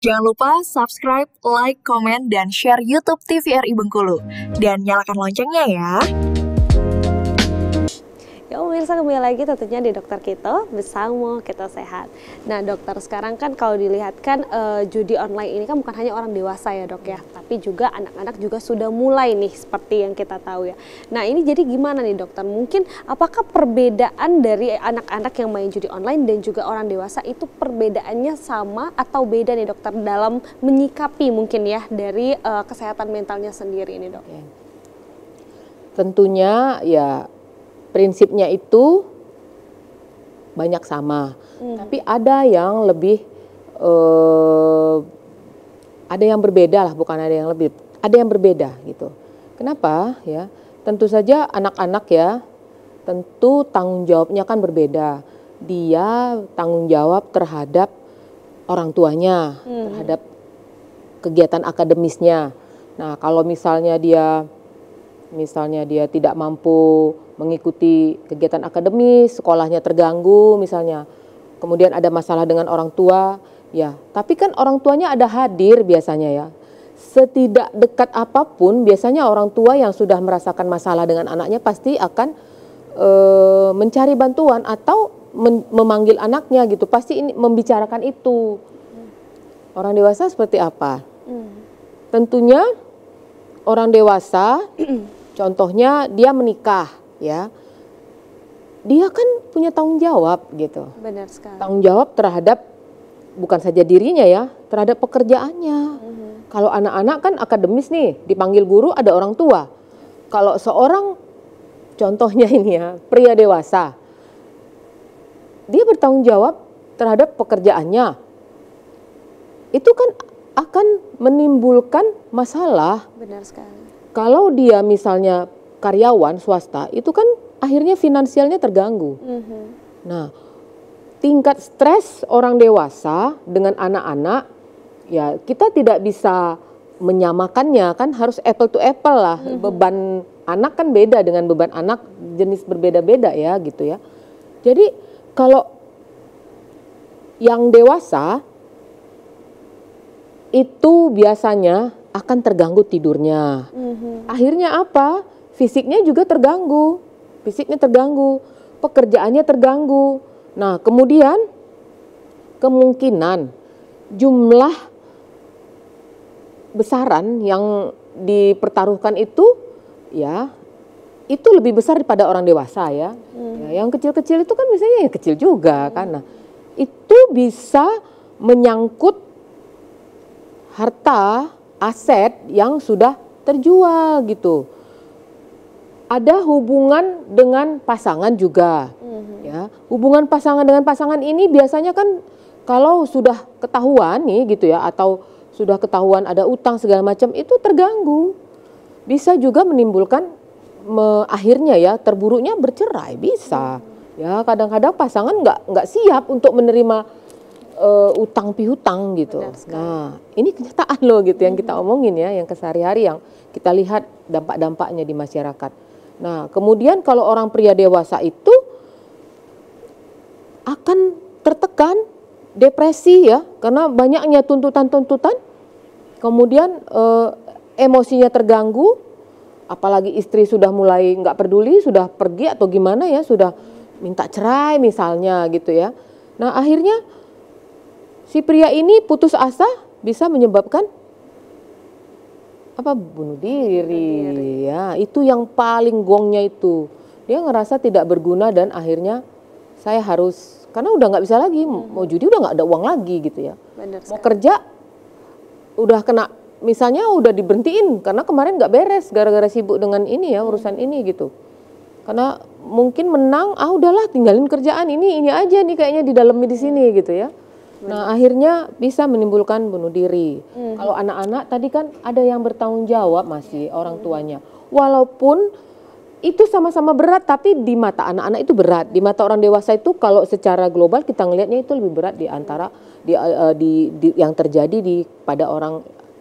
Jangan lupa subscribe, like, komen, dan share YouTube TVRI Bengkulu. Dan nyalakan loncengnya ya. Ya pemirsa, kembali lagi tentunya di Dokter Kito bersama Kito Sehat. Nah dokter, sekarang kan kalau dilihat kan judi online ini kan bukan hanya orang dewasa ya dok ya, tapi juga anak-anak juga sudah mulai nih seperti yang kita tahu ya. Nah ini jadi gimana nih dokter, mungkin apakah perbedaan dari anak-anak yang main judi online dan juga orang dewasa itu perbedaannya sama atau beda nih dokter dalam menyikapi mungkin ya dari kesehatan mentalnya sendiri ini dok? Tentunya ya prinsipnya itu banyak sama, tapi ada yang lebih, ada yang berbeda lah, bukan ada yang lebih, ada yang berbeda gitu. Kenapa ya? Tentu saja anak-anak ya, tentu tanggung jawabnya kan berbeda. Dia tanggung jawab terhadap orang tuanya, terhadap kegiatan akademisnya. Nah kalau misalnya dia tidak mampu mengikuti kegiatan akademis, sekolahnya terganggu misalnya, kemudian ada masalah dengan orang tua, ya, tapi kan orang tuanya ada hadir biasanya ya. Setidak dekat apapun, biasanya orang tua yang sudah merasakan masalah dengan anaknya pasti akan mencari bantuan atau memanggil anaknya gitu, pasti ini membicarakan itu. Orang dewasa seperti apa? Tentunya orang dewasa, contohnya dia menikah. Ya, dia kan punya tanggung jawab gitu. Benar sekali. Tanggung jawab terhadap bukan saja dirinya ya, terhadap pekerjaannya. Kalau anak-anak kan akademis nih, dipanggil guru ada orang tua. Kalau seorang, contohnya ini ya, pria dewasa, dia bertanggung jawab terhadap pekerjaannya. Itu kan akan menimbulkan masalah. Benar sekali. Kalau dia misalnya karyawan swasta, itu kan akhirnya finansialnya terganggu. Nah, tingkat stres orang dewasa dengan anak-anak, ya kita tidak bisa menyamakannya, kan harus apple to apple lah. Beban anak kan beda dengan beban anak jenis berbeda-beda ya gitu ya. Jadi kalau yang dewasa itu biasanya akan terganggu tidurnya. Akhirnya apa? Fisiknya juga terganggu, pekerjaannya terganggu. Nah, kemudian kemungkinan jumlah besaran yang dipertaruhkan itu ya, itu lebih besar daripada orang dewasa ya. Ya, yang kecil-kecil itu kan biasanya yang kecil juga kan. Nah, itu bisa menyangkut harta, aset yang sudah terjual gitu. Ada hubungan dengan pasangan juga, ya. Hubungan pasangan dengan pasangan ini biasanya kan kalau sudah ketahuan nih gitu ya, atau sudah ketahuan ada utang segala macam itu terganggu, bisa juga menimbulkan akhirnya ya terburuknya bercerai bisa. Ya kadang-kadang pasangan nggak siap untuk menerima utang piutang gitu. Nah ini kenyataan loh gitu yang kita omongin ya, yang kesehari-hari yang kita lihat dampak-dampaknya di masyarakat. Nah kemudian kalau orang pria dewasa itu akan tertekan, depresi ya, karena banyaknya tuntutan-tuntutan, kemudian emosinya terganggu, apalagi istri sudah mulai nggak peduli, sudah pergi atau gimana ya, sudah minta cerai misalnya gitu ya. Nah akhirnya si pria ini putus asa bisa menyebabkan bunuh diri. Ya, itu yang paling gongnya itu. Dia ngerasa tidak berguna dan akhirnya saya harus, karena udah nggak bisa lagi, mau judi udah nggak ada uang lagi gitu ya. Mau kerja udah kena, misalnya udah diberhentiin karena kemarin nggak beres gara-gara sibuk dengan ini ya, urusan ini gitu. Karena mungkin menang, udahlah tinggalin kerjaan ini aja nih kayaknya di dalamnya di sini gitu ya. Nah akhirnya bisa menimbulkan bunuh diri. Kalau anak-anak tadi kan ada yang bertanggung jawab masih orang tuanya. Walaupun itu sama-sama berat, tapi di mata anak-anak itu berat. Di mata orang dewasa itu kalau secara global kita ngelihatnya itu lebih berat di antara yang terjadi pada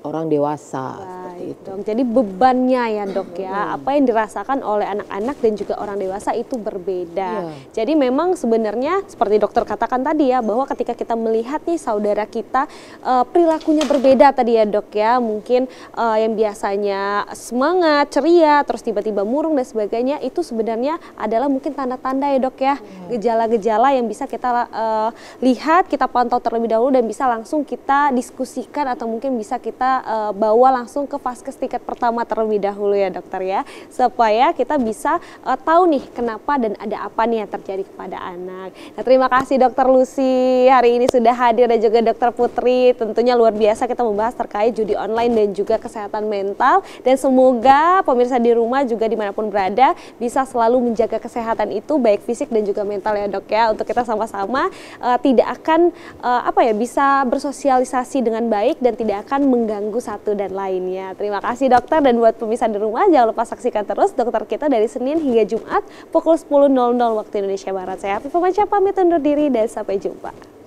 orang dewasa. Baik. Baik, dok. Jadi bebannya ya dok ya, apa yang dirasakan oleh anak-anak dan juga orang dewasa itu berbeda. Jadi memang sebenarnya seperti dokter katakan tadi ya, bahwa ketika kita melihat nih saudara kita perilakunya berbeda tadi ya dok ya, mungkin yang biasanya semangat, ceria, terus tiba-tiba murung dan sebagainya, itu sebenarnya adalah mungkin tanda-tanda ya dok ya, gejala-gejala yang bisa kita lihat, kita pantau terlebih dahulu dan bisa langsung kita diskusikan atau mungkin bisa kita bawa langsung ke vaskes tingkat pertama terlebih dahulu ya dokter ya, supaya kita bisa tahu nih kenapa dan ada apa nih yang terjadi kepada anak. Nah, terima kasih dokter Lucy hari ini sudah hadir dan juga dokter Putri, tentunya luar biasa kita membahas terkait judi online dan juga kesehatan mental, dan semoga pemirsa di rumah juga dimanapun berada bisa selalu menjaga kesehatan itu baik fisik dan juga mental ya dok ya, untuk kita sama-sama tidak akan bisa bersosialisasi dengan baik dan tidak akan mengganggu satu dan lainnya. Terima kasih dokter, dan buat pemirsa di rumah jangan lupa saksikan terus dokter kita dari Senin hingga Jumat pukul 10.00 waktu Indonesia Barat. Saya Afifah Mansyah pamit undur diri dan sampai jumpa.